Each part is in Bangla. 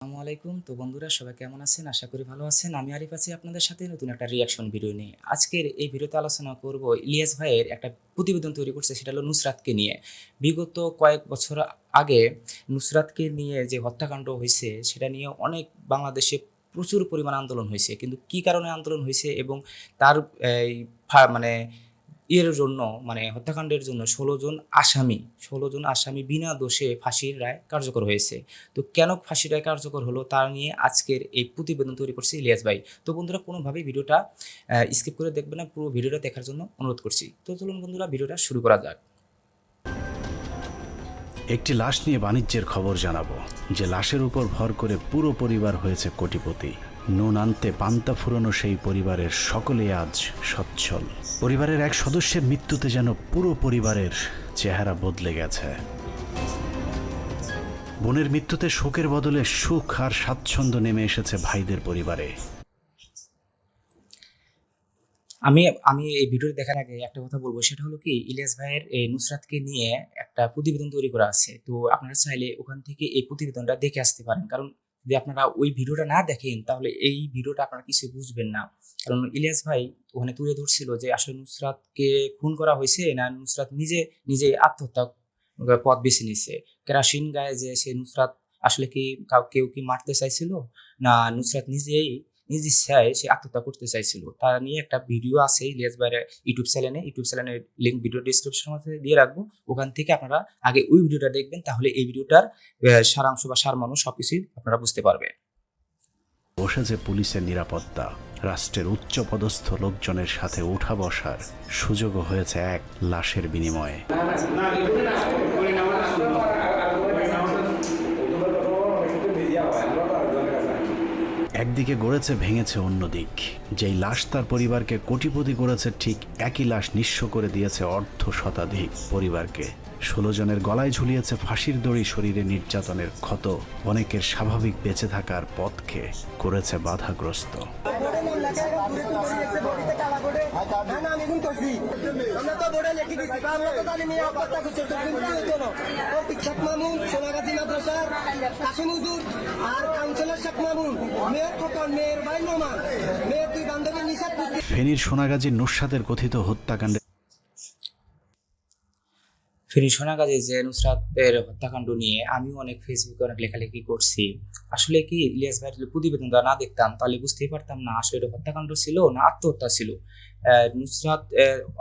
আসসালামু আলাইকুম। তো বন্ধুরা সবাই কেমন আছেন? আশা করি ভালো আছেন। আমি আরিফ আছি আপনাদের সাথে নতুন একটা রিঅ্যাকশন ভিডিও নিয়ে। আজকের এই ভিডিওতে আলোচনা করব ইলিয়াস ভাইয়ের একটা প্রতিবেদন তৈরি করছে সেটা হলো নুসরাতকে নিয়ে। বিগত কয়েক বছর আগে নুসরাতকে নিয়ে যে হত্যাকাণ্ড হইছে সেটা নিয়ে অনেক বাংলাদেশে প্রচুর পরিমাণ আন্দোলন হইছে। কিন্তু কি কারণে আন্দোলন হইছে এবং তার এই মানে ইয়ের জন্য হত্যাকাণ্ডের জন্য ১৬ জন আসামি বিনা দোষে ফাঁসির রায় কার্যকর হয়েছে। তো কেন ফাঁসির রায় কার্যকর হলো তা নিয়ে আজকের এই প্রতিবেদন তৈরি করছে ইলিয়াস ভাই। তো বন্ধুরা কোনোভাবেই ভিডিওটা স্কিপ করে দেখবেন না, পুরো ভিডিওটা দেখার জন্য অনুরোধ করছি। তো চলুন বন্ধুরা ভিডিওটা শুরু করা যাক। একটি লাশ নিয়ে বাণিজ্যের খবর জানাবো, যে লাশের উপর ভর করে পুরো পরিবার হয়েছে কোটিপতি। নুন আনতে পান্তা ফুরোনো সেই পরিবারের সকলেই আজ সচ্ছল। পরিবারের এক সদস্যের মৃত্যুতে যেন পুরো পরিবারের চেহারা বদলে গেছে। বোনের মৃত্যুতে শোকের বদলে সুখ আর স্বাচ্ছন্দ্য নেমে এসেছে ভাইদের পরিবারে। আমি আমি এই ভিডিওটি দেখার আগে একটা কথা বলবো, সেটা হলো কি ইলিয়াস ভাইয়ের এই নুসরাতকে নিয়ে একটা প্রতিবেদন তৈরি করা আছে। তো আপনারা চাইলে ওখান থেকে এই প্রতিবেদনটা দেখে আসতে পারেন। কারণ যদি আপনারা ওই ভিডিওটা না দেখেন তাহলে এই ভিডিওটা আপনারা কিছু বুঝবেন না। কারণ ইলিয়াস ভাই ওখানে তুলে ধরছিল যে আসলে নুসরাতকে খুন করা হয়েছে না নুসরাত নিজে আত্মহত্যা পথ বেছে নিছে। কেরাসিন গায়ে যে সে নুসরাত আসলে কি কেউ কি মারতে চাইছিল, না নুসরাত নিজ ইচ্ছায় সে আত্মহত্যা করতে চাইছিল। তা নিয়ে একটা ভিডিও আছে ইলিয়াস ভাইয়ের ইউটিউব চ্যানেলের লিঙ্ক ভিডিও ডিসক্রিপশনের মধ্যে দিয়ে রাখবো। ওখান থেকে আপনারা আগে ওই ভিডিওটা দেখবেন, তাহলে এই ভিডিওটার সারাংশ বা সারমর্ম সবকিছুই আপনারা বুঝতে পারবেন। বসেছে পুলিশের নিরাপত্তা, রাষ্ট্রের উচ্চপদস্থ লোকজনের সাথে উঠা বসার সুযোগও হয়েছে এক লাশের বিনিময়ে। একদিকে গড়েছে ভেঙেছে অন্যদিক। যেই লাশ তার পরিবারকে কোটিপতি করেছে, ঠিক একই লাশ নিঃস্ব করে দিয়েছে অর্ধ শতাধিক পরিবারকে। ১৬ জনের গলায় ঝুলিয়েছে ফাঁসির দড়ি, শরীরে নির্যাতনের ক্ষত, অনেকের স্বাভাবিক বেঁচে থাকার পথকে করেছে বাধাগ্রস্ত। ফেনীর সোনাগাজীর নুসরাতের কথিত হত্যাকাণ্ডে ফেনী সোনাগাজী যে নুসরাতের হত্যাকাণ্ড নিয়ে আমিও অনেক ফেসবুকে অনেক লেখালেখি করছি। আসলে কি ইলিয়াস ভাইয়ের যদি প্রতিবেদনটা না দেখতাম তাহলে বুঝতেই পারতাম না আসলে এটা হত্যাকাণ্ড ছিল না আত্মহত্যা ছিল। নুসরাত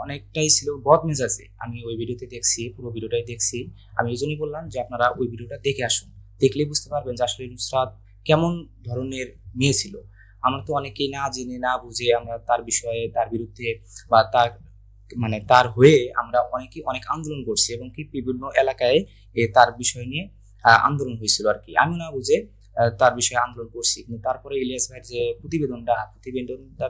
অনেকটাই ছিল বদমেজাজে। আমি ওই ভিডিওতে দেখছি, পুরো ভিডিওটাই দেখছি। আমি এই জন্যই বললাম যে আপনারা ওই ভিডিওটা দেখে আসুন, দেখলেই বুঝতে পারবেন যে আসলে নুসরাত কেমন ধরনের মেয়ে ছিল। আমরা তো অনেকেই না জেনে না বুঝে আমরা তার বিষয়ে, তার বিরুদ্ধে বা তার হয়ে আমরা অনেক আন্দোলন করছি এবং কি বিভিন্ন এলাকায় তার বিষয় নিয়ে আন্দোলন হয়েছিল আর কি। আমি না বুঝে তার বিষয়ে আন্দোলন করছি, কিন্তু তারপরে ইলিয়াস ভাইয়ের যে প্রতিবেদনটা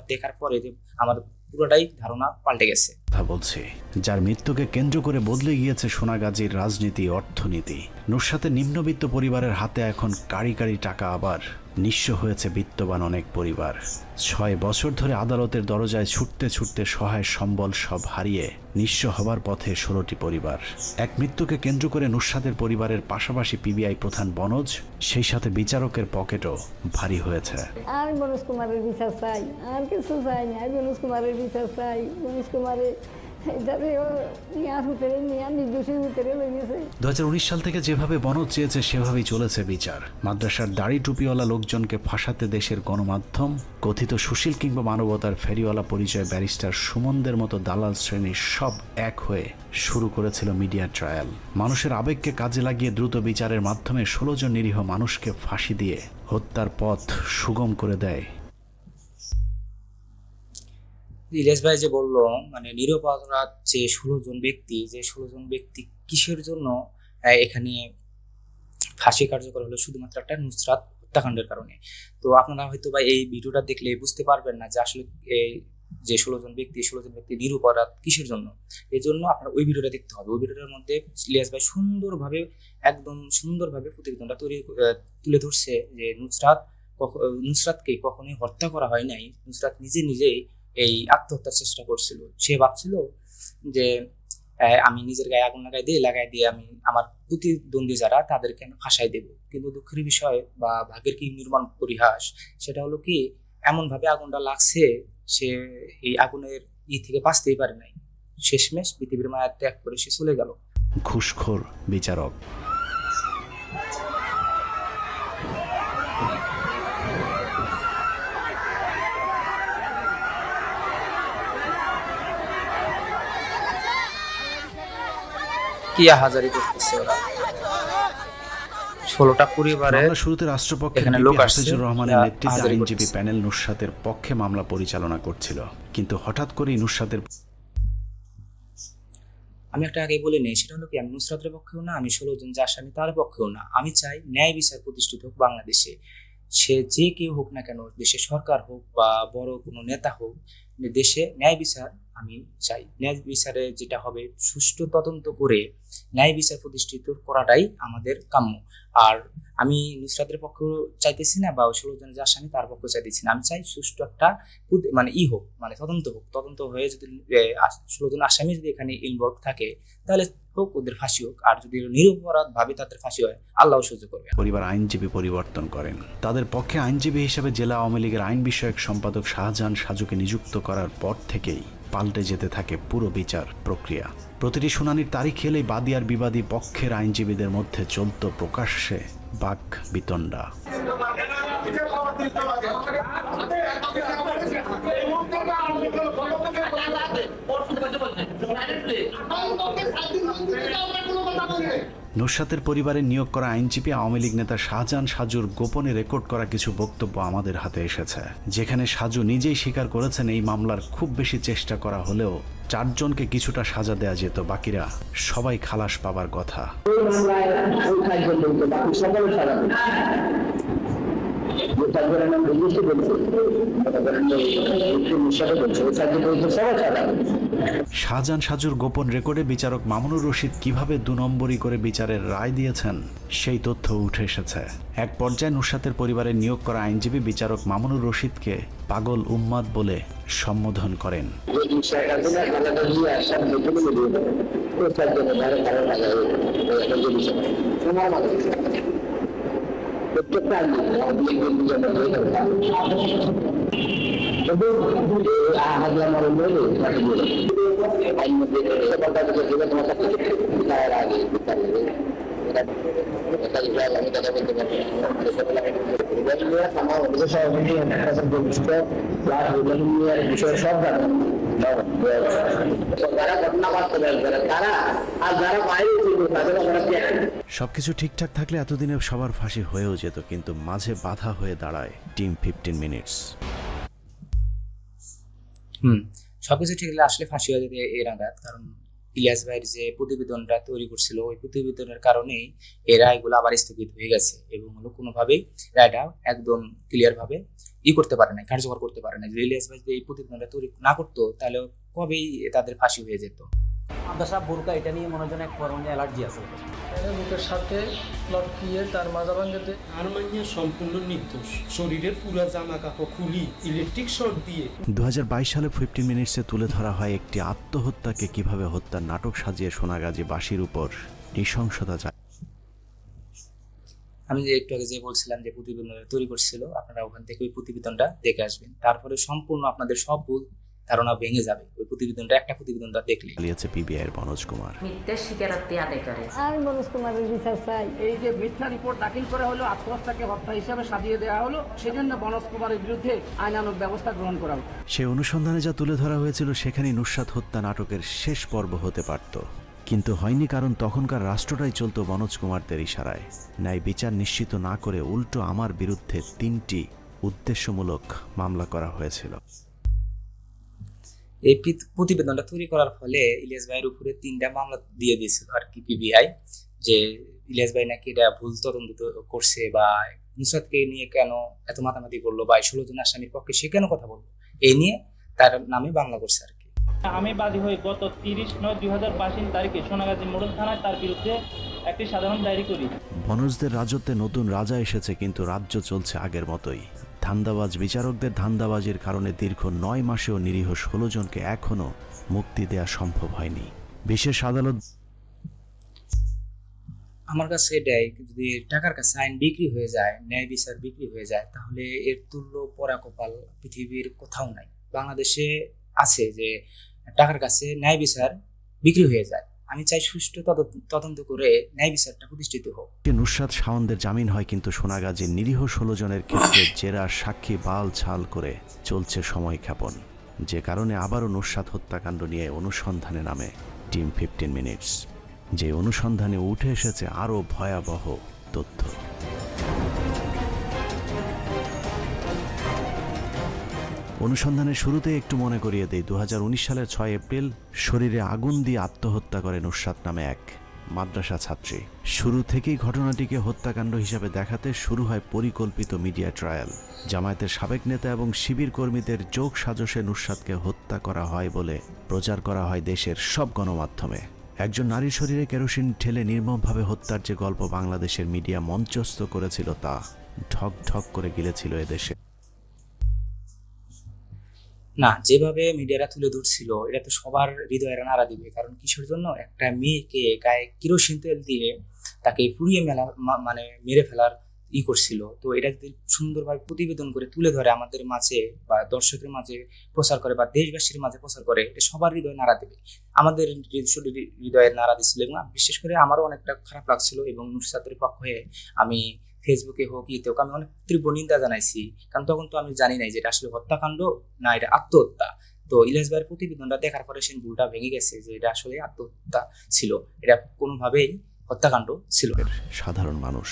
দেখার পরে যে আমার পুরোটাই ধারণা পাল্টে গেছে। কথা বলছে, যার মৃত্যুকে কেন্দ্র করে বদলে গিয়েছে সোনাগাজীর রাজনীতি, অর্থনীতি। নুসরাতের নিম্নবিত্ত পরিবারের হাতে এখন কারি কারি টাকা, আবার নিঃস্ব হয়েছে বিত্তবান অনেক পরিবার। ৬ বছর ধরে আদালতের দরজায় ছুটতে ছুটতে সহায় সম্বল সব হারিয়ে নিঃস্ব হবার পথে ১৬টি পরিবার। এক মৃত্যুকে কেন্দ্র করে নুসরাতের পরিবারের পাশাপাশি পিবিআই প্রধান বনজ, সেই সাথে বিচারকের পকেটও ভারী হয়েছে। আমি মনোজ কুমারের বিচার চাই, আর কিছু চাই না। আমি মনোজ কুমারের বিচার চাই। মনোজ কুমারের ২০১৯ সাল থেকে যেভাবে বনজ চেয়েছে সেভাবেই চলেছে বিচার। মাদ্রাসার দাড়ি টুপিওয়ালা লোকজনকে ফাঁসাতে দেশের গণমাধ্যম, কথিত সুশীল কিংবা মানবতার ফেরিওয়ালা পরিচয় ব্যারিস্টার সুমনদের মতো দালাল শ্রেণীর সব এক হয়ে শুরু করেছিল মিডিয়া ট্রায়াল। মানুষের আবেগকে কাজে লাগিয়ে দ্রুত বিচারের মাধ্যমে ১৬ জন নিরীহ মানুষকে ফাঁসি দিয়ে হত্যার পথ সুগম করে দেয়। ইলিয়াস ভাই যে বললো নিরপরাধ যে ১৬ জন ব্যক্তি কিসের জন্য এখানে ফাঁসি কার্যকর হলো, শুধুমাত্র একটা নুসরাত হত্যাকাণ্ডের কারণে। তো আপনারা হয়তো বা এই ভিডিওটা দেখলে বুঝতে পারবেন না যে আসলে এই যে ১৬ জন ব্যক্তি নিরপরাধ কিসের জন্য। এই জন্য আপনার ওই ভিডিওটা দেখতে হবে। ওই ভিডিওটার মধ্যে ইলিয়াস ভাই একদম সুন্দরভাবে প্রতিবেদনটা তুলে ধরছে যে নুসরাতকে কখনোই হত্যা করা হয় নাই। নুসরাত নিজেই এই আত্মহত্যার চেষ্টা করছিল। সে ভাবছিল যে আমি নিজের গায়ে আগুন লাগাই দিয়ে আমি আমার প্রতিদ্বন্দ্বী যারা তাদেরকে আমি ফাঁসাই দেব। কিন্তু দুঃখের বিষয় বা ভাগ্যের কি নির্মম পরিহাস, সেটা হলো কি এমন ভাবে আগুনটা লাগছে, সে এই আগুনের থেকে বাঁচতেই পারে নাই। শেষমেশ পৃথিবীর মায়া ত্যাগ করে সে চলে গেল। ঘুষখোর বিচারক। কি আহাজারি করতেছে ওরা। 16টা পরিবারের মামলার শুরুতে রাষ্ট্রপক্ষের এখানে ভিপি লোক আসছে, হাফিজুর রহমানের যারা নেতৃত্বে হাজারি আইনজীবী করতেছে। প্যানেল নুসরাতের পক্ষে মামলা পরিচালনা করছিল, কিন্তু হঠাৎ করেই নুসরাতের আমি একটা আগে বলে নেই, সেটা হলো কি আমি নুসরাতের পক্ষেও না, আমি 16 জন যে আসামি তার পক্ষেও না। আমি চাই ন্যায় বিচার প্রতিষ্ঠিত হোক বাংলাদেশে। সে যে কেউ হোক না কেন, দেশে সরকার হোক বা বড় কোনো নেতা হোক, দেশে ন্যায় বিচার আমি চাই। ন্যায় বিচারে যেটা হবে, সুষ্ঠু তদন্ত করে ন্যায় বিচার প্রতিষ্ঠিত করাটাই আমাদের কাম্য। আর আমি নুসরাতের পক্ষেও চাইতেছি না, বা 16 জন যে আসামি তার পক্ষেও চাইতেছি না। আমি চাই সুষ্ঠু একটা মানে হোক, মানে তদন্ত হোক। তদন্ত হয়ে যদি 16 জন আসামি যদি এখানে ইনভলভ থাকে, তাহলে হোক, ওদের ফাঁসি হোক। আর যদি নিরপরাধ ভাবে তাদের ফাঁসি হয়, আল্লাহ সহ্য করবে। পরিবার আইনজীবী পরিবর্তন করেন। তাদের পক্ষে আইনজীবী হিসেবে জেলা আওয়ামী লীগের আইন বিষয়ক সম্পাদক শাহজাহান সাজুকে নিযুক্ত করার পর থেকেই পাল্টে যেতে থাকে পুরো বিচার প্রক্রিয়া। প্রতিটি শুনানির তারিখ এলেই বাদী আর বিবাদী পক্ষের আইনজীবীদের মধ্যে চলত প্রকাশ্যে বাক বিতণ্ডা। নুসরাতের পরিবারের নিয়োগ করা আইনজীবী আওয়ামী লীগ নেতা শাহজাহান সাজুর গোপনে রেকর্ড করা কিছু বক্তব্য আমাদের হাতে এসেছে, যেখানে সাজু নিজেই স্বীকার করেছেন এই মামলার খুব বেশি চেষ্টা করা হলেও 4 জনকে কিছুটা সাজা দেয়া যেত, বাকিরা সবাই খালাস পাবার কথা। শাহজাহান সাজুর গোপন রেকর্ডে বিচারক মামুনুর রশিদ কিভাবে 2 নম্বরই করে বিচারের রায় দিয়েছেন সেই তথ্য উঠে এসেছে। এক পর্যায়ে নুসরাতের পরিবারের নিয়োগ করা আইনজীবী বিচারক মামুনুর রশিদকে পাগল উম্মাদ বলে সম্বোধন করেন। সবকিছু ঠিকঠাক থাকলে এতদিনে সবার ফাঁসি হয়েও যেত, কিন্তু মাঝে বাধা হয়ে দাঁড়ায় টিম 15 মিনিটস। সবকিছু ঠিক হলে আসলে ফাঁসি হয়ে যেতে এর আঘাত। কারণ ইলিয়াস ভাইয়ের যে প্রতিবেদনটা তৈরি করছিল, ওই প্রতিবেদনের কারণেই এই রায়গুলো আবার স্থগিত হয়ে গেছে, এবং হলো কোনোভাবেই রায়টা একদম ক্লিয়ার ভাবে করতে পারে না, কার্যকর করতে পারে না। যদি ইলিয়াস ভাই যদি এই প্রতিবেদনটা তৈরি না করতো, তাহলে কবেই তাদের ফাঁসি হয়ে যেত। আদাসা বোরকা এটা নিয়ে মনে হয় এক ধরনের অ্যালার্জি আছে। বুকের সাথে লটকিয়ে তার মাজা ভাঙাতে আরমানিয়া সম্পূর্ণ নির্দোষ। শরীরের পুরো জামা কাপড় খুলি ইলেকট্রিক শর্ট দিয়ে 2022 সালে 15 মিনিটসে তুলে ধরা হয় একটি আত্মহত্যাকে কিভাবে হত্যার নাটক সাজিয়ে সোনাগাজী বাসীর উপর নৃশংসতা যায়। আমি যে একটু আগে যে বলছিলাম যে প্রতিবেদনটা তৈরি করছিল, আপনারা ওখান থেকে ওই প্রতিবেদনটা দেখে আসবেন, তারপরে সম্পূর্ণ আপনাদের সব ভুল ধারণা ভেঙে যাবে। ওই প্রতিবেদনটা, একটা প্রতিবেদনটা দেখলে। চালিয়েছে পিবিআইয়ের মনোজ কুমার। মিথ্যা স্বীকারোক্তি আদায় করে। আমি মনোজ কুমারের বিচার চাই। এই যে মিথ্যা রিপোর্ট দাখিল করা হলো, আত্মহত্যাকে হত্যা হিসাবে সাজিয়ে দেওয়া হলো, সেজন্য মনোজ কুমারের বিরুদ্ধে আইনানুগ ব্যবস্থা গ্রহণ করা হলো। সেই অনুসন্ধানে যা তুলে ধরা হয়েছিল সেখানেই নুসরাত হত্যা নাটকের শেষ পর্ব হতে পারত, কিন্তু হয়নি, কারণ তখনকার রাষ্ট্রটাই চলত মনোজ কুমারদের ইশারায়। ন্যায় বিচার নিশ্চিত না করে উল্টো আমার বিরুদ্ধে 3টি উদ্দেশ্যমূলক মামলা করা হয়েছিল। এই প্রতিবেদনটা তৈরি করার ফলে ইলিয়াস ভাইয়ের উপরে 3টা মামলা দিয়ে দিয়েছিল আর কি পিবিআই, যে ইলিয়াস ভাই নাকি এটা ভুল তদন্ত করছে, বা নুসরাতকে নিয়ে কেন এত মাতামাতি করলো, বা 16 জন আসামির পক্ষে সে কেন কথা বললো, এই নিয়ে তার নামে মামলা করছে আর কি। আমি বাদী হয়ে গত 30/9/2022 তারিখে সোনাগাজী মডেল থানায় তার বিরুদ্ধে একটি সাধারণ ডায়েরি করি। বনজদের রাজত্বে নতুন রাজা এসেছে, কিন্তু রাজ্য চলছে আগের মতোই। ধান্দাবাজ বিচারকদের ধান্দাবাজির কারণে দীর্ঘ 9 মাসেও নিরীহ 16 জনকে এখনও মুক্তি দেওয়া সম্ভব হয়নি। বিশেষ আদালত আমার কাছে এটাই, যদি টাকার কাছে আইন বিক্রি হয়ে যায়, ন্যায় বিচার বিক্রি হয়ে যায়, তাহলে এর তুল্য পরা কপাল পৃথিবীর কোথাও নাই। বাংলাদেশে আছে যে টাকার কাছে ন্যায় বিচার বিক্রি হয়ে যায়। আমি চাই সুষ্ঠু তদন্ত করে ন্যায় বিচারটা প্রতিষ্ঠিত হোক। নুসরাত শাওনদের জামিন হয়, কিন্তু সোনাগাজীর নিরীহ 16 জনের ক্ষেত্রে জেরা সাক্ষী বাল ছাল করে চলছে সময় ক্ষেপণ, যে কারণে আবারও নুসরাত হত্যাকাণ্ড নিয়ে অনুসন্ধানে নামে টিম 15 মিনিটস। যে অনুসন্ধানে উঠে এসেছে আরও ভয়াবহ তথ্য। অনুসন্ধানের শুরুতে একটু মনে করিয়ে দেই, 2019 সালের 6 এপ্রিল শরীরে আগুন দিয়ে আত্মহত্যা করে নুসরাত নামে এক মাদ্রাসা ছাত্রী। শুরু থেকেই ঘটনাটিকে হত্যাকাণ্ড হিসাবে দেখাতে শুরু হয় পরিকল্পিত মিডিয়া ট্রায়াল। জামায়াতের সাবেক নেতা এবং শিবির কর্মীদের যোগ সাজশে নুসরাতকে হত্যা করা হয় বলে প্রচার করা হয় দেশের সব গণমাধ্যমে। একজন নারীর শরীরে কেরোসিন ঢেলে নির্মমভাবে হত্যার যে গল্প বাংলাদেশের মিডিয়া মঞ্চস্থ করেছিল, তা ঢক ঢক করে গিলেছিল এদেশে। না, যেভাবে মিডিয়ারা তুলে ধরছিল, এটা তো সবার হৃদয়ের নাড়া দিবে। কারণ কিসের জন্য? একটা মেয়েকে গায়ে কিরোসিন তেল দিয়ে তাকে পুড়িয়ে মানে মেরে ফেলার করছিল। তো এটা যদি সুন্দরভাবে প্রতিবেদন করে তুলে ধরে আমাদের মাঝে বা দর্শকের মাঝে প্রচার করে বা দেশবাসীর মাঝে প্রচার করে, এটা সবার হৃদয় নাড়া দেবে। আমাদের হৃদয়ের নাড়া দিচ্ছিল এবং বিশেষ করে আমারও অনেকটা খারাপ লাগছিল। এবং নুসরাতের পক্ষে আমি ফেসবুকে হোক ইতে হোক আমি অনেক তীব্র নিন্দা জানাইছি। কারণ তখন তো আমি জানি নাই যে এটা আসলে হত্যাকাণ্ড না এটা আত্মহত্যা। তো ইলিয়াস ভাইয়ের প্রতিবেদনটা দেখার পরে সেই ভুলটা ভেঙে গেছে যে এটা আসলে আত্মহত্যা ছিল, এটা কোনোভাবেই হত্যাকাণ্ড ছিল। সাধারণ মানুষ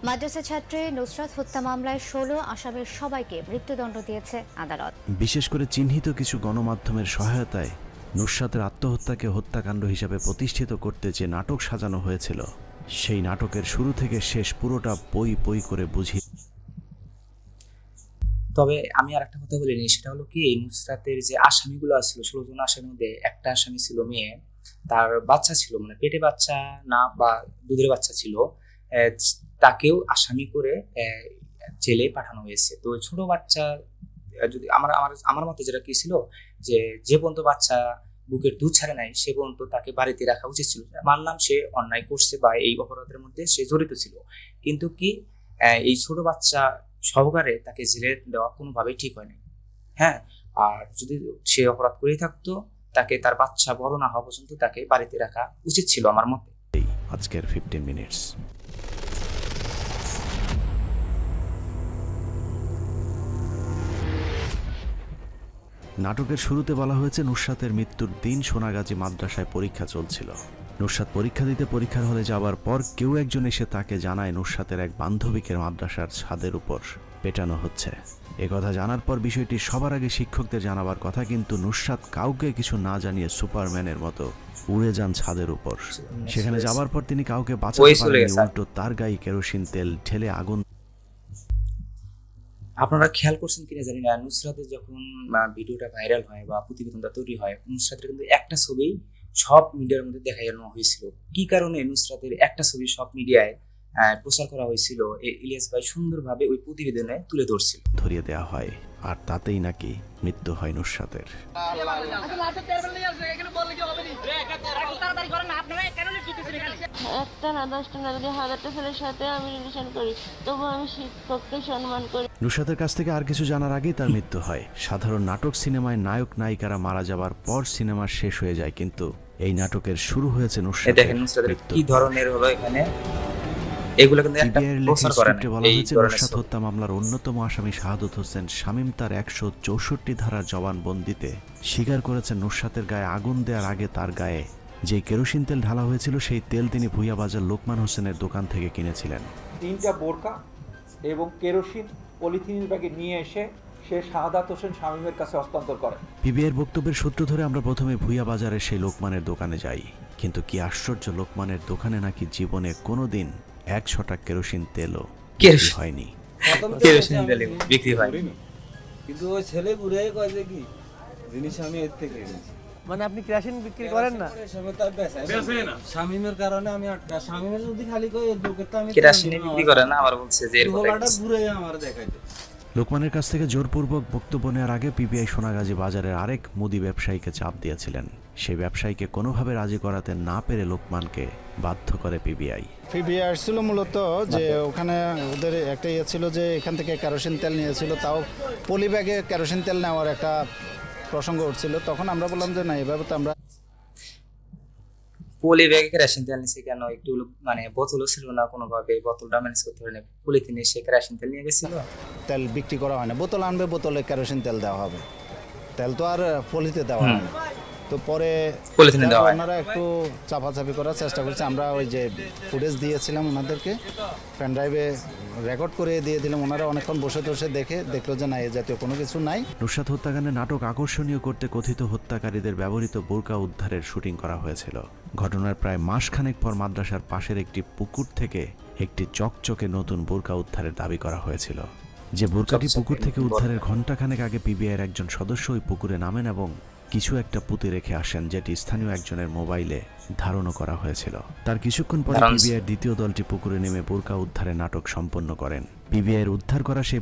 মাদ্রাসা ছাত্রী নুসরাত হত্যা মামলায় 16 আসামির সবাইকে মৃত্যুদণ্ড দিয়েছে আদালত। বিশেষ করে চিহ্নিত কিছু গণমাধ্যমের সহায়তায় নুসরাতের আত্মহত্যাকে হত্যাকাণ্ড হিসাবে প্রতিষ্ঠিত করতে যে নাটক সাজানো হয়েছিল, সেই নাটকের শুরু থেকে শেষ পুরোটা পই পই করে বুঝি। তবে আমি আর একটা কথা বলিনি, সেটা হলো কি, নুসরাতের যে আসামিগুলো ছিল 16 জন আসামির মধ্যে একটা আসামি ছিল মেয়ে, তার বাচ্চা ছিল, মানে পেটে বাচ্চা না বা দুধের বাচ্চা ছিল, তাকেও আসামি করে জেলে পাঠানো হয়েছে। তো ছোট বাচ্চা যদি আমার মতে যেটা কি ছিল, যে পর্যন্ত বাচ্চা বুকের দুধ ছাড়ে নাই সে পর্যন্ত তাকে বাড়িতে রাখা উচিত ছিল। মানলাম সে অন্যায় করছে বা এই অপরাধের মধ্যে সে জড়িত ছিল, কিন্তু কি এই ছোট বাচ্চা সহকারে তাকে জেলে দেওয়া কোনোভাবেই ঠিক হয়নি। হ্যাঁ, আর যদি সে অপরাধ করেই থাকতো, তাকে তার বাচ্চা বড় না হওয়া পর্যন্ত তাকে বাড়িতে রাখা উচিত ছিল আমার মতে। আজকের 15 মিনিটস। নাটকের শুরুতে বলা হয়েছে নুসরাতের মৃত্যুর দিন সোনাগাজী মাদ্রাসায় পরীক্ষা চলছিল। নুসরাত পরীক্ষা দিতে পরীক্ষার হলে যাওয়ার পর কেউ একজন এসে তাকে জানায় নুসরাতের এক বান্ধবীকে মাদ্রাসার ছাদের উপর পেটানো হচ্ছে। একথা জানার পর বিষয়টি সবার আগে শিক্ষকদের জানাবার কথা, কিন্তু নুসরাত কাউকে কিছু না জানিয়ে সুপারম্যানের মতো উড়ে যান ছাদের উপর। সেখানে যাওয়ার পর তিনি কাউকে বাঁচাতে পারেননি, উল্টো তার গায়ে কেরোসিন তেল ঢেলে আগুন। আপনারা খেয়াল করছেন কিনা জানি না, নুসরাতের যখন ভিডিওটা ভাইরাল হয় বা প্রতিবেদনটা তৈরি হয়, নুসরাতের কিন্তু একটা ছবি সব মিডিয়ার মধ্যে দেখানো হয়েছিল। কি কারণে নুসরাতের একটা ছবি সব মিডিয়ায় প্রচার করা হয়েছিল, ইলিয়াস ভাই সুন্দরভাবে ওই প্রতিবেদনে তুলে ধরছিল। ধরিয়ে দেওয়া হয়, আর তাতেই নাকি মৃত্যু হয় নুসরাতের। একটা না 10টা না যদি 1000টা ছেলের সাথে আমি রিলেশন করি, তবু আমি শিক্ষককে সম্মান করি। নুসরাতের কাছ থেকে আর কিছু জানার আগেই তার মৃত্যু হয়। সাধারণ নাটক সিনেমায় নায়ক নায়িকারা মারা যাওয়ার পর সিনেমা শেষ হয়ে যায়, কিন্তু এই নাটকের শুরু হয়েছে নুসরাতের মৃত্যু। কি ধরনের হলো এখানে এগুলো কিন্তু একটা প্রচার করেন। বলা হয়েছে নুসরাত হত্যা মামলার অন্যতম আসামি শাহাদত হোসেন শামীম তার 164 ধারার জবানবন্দিতে স্বীকার করেছেন নুসরাতের গায়ে আগুন দেওয়ার আগে তার গায়ে যে কেরোসিন তেল ঢালা হয়েছিল, সেই তেল তিনি ভুইয়া বাজার লোকমান হোসেনের দোকান থেকে কিনেছিলেন। 3টা বোরকা এবং কেরোসিন পলিথিনের ব্যাগে নিয়ে এসে সে শাহাদাত হোসেন শামীমের কাছে হস্তান্তর করে। পিবিআর বক্তব্যের সূত্র ধরে আমরা প্রথমে ভুইয়া বাজারের সেই লোকমানের দোকানে যাই, কিন্তু কি আশ্চর্য, লোকমানের দোকানে নাকি জীবনে কোনোদিন 1 ছটা কেরোসিন তেলও হয়নি। কেরোসিন তেল বিক্রি হয়, কিন্তু ওই ছেলে ঘুরে কয় যে কি জিনিস আমি এর থেকে এনেছি। মানে আপনি কেরোসিন বিক্রি করেন না? শামীমের কারণে আমি শামীমের যদি খালি কই লোকের তো আমি কেরোসিন বিক্রি করে না, আবার বলছে যে ঘোলাটা ঘুরে আমার দেখাইতে লোকমানের কাছ থেকে জোরপূর্বক বক্তব্য নেওয়ার আগে পিবিআই সোনাগাজী বাজারের আরেক মুদি ব্যবসায়ীকে চাপ দিয়েছিলেন। সেই ব্যবসায়ীকে কোনোভাবে রাজি করাতে না পেরে লোকমানকে বাধ্য করে পিবিআই। পিবিআই আসছিল মূলত যে ওখানে ওদের একটা ইয়ে ছিল যে এখান থেকে কেরোসিন তেল নিয়েছিল, তাও পলি ব্যাগে কেরোসিন তেল নেওয়ার একটা প্রসঙ্গ উঠছিল। তখন আমরা বললাম যে না, এভাবে তো আমরা পলি ব্যাগে কেরোসিন তেল নিছে কেন? একটু মানে বোতলও ছিল না, কোনোভাবে বোতলটা ম্যানেজ করতে পারেনি, পলিথিনে সে কেরোসিন তেল নিয়ে গেছিল। তেল বিক্রি করা হয় না, বোতল আনবে, বোতলে কেরোসিন তেল দেওয়া হবে, তেল তো আর পলিতে দেওয়া হয় না। তো পরে পলিথিনে দেওয়া হয়। ওনারা একটু চাপাচাপি করার চেষ্টা করছে। আমরা ওই যে ফুটেজ দিয়েছিলাম ওনাদেরকে, পেন ড্রাইভে রেকর্ড করে দিয়ে দিলাম। ওনারা অনেকক্ষণ বসে বসে দেখলো যে না, এ জাতীয় কোনো কিছু নাই। নুসরাত হত্যাকাণ্ডে নাটক আকর্ষণীয় করতে কথিত হত্যাকারীদের ব্যবহৃত বোরকা উদ্ধারের শুটিং করা হয়েছিল। ঘটনার প্রায় মাসখানেক পর মাদ্রাসার পাশের একটি পুকুর থেকে একটি চকচকে নতুন বোরকা উদ্ধারের দাবি করা হয়েছিল। যে বোরকাটি পুকুর থেকে উদ্ধারের ঘণ্টাখানেক আগে পিবিআইয়ের একজন সদস্য ওই পুকুরে নামেন এবং কিছু একটা পুঁতে রেখে আসেন, যেটি স্থানীয় একজনের মোবাইলে ধারণও করা হয়েছিল। তার কিছুক্ষণ পরে পিবিআইয়ের দ্বিতীয় দলটি পুকুরে নেমে বোরকা উদ্ধারের নাটক সম্পন্ন করেন। পিবিআইয়ের উদ্ধার করা সেই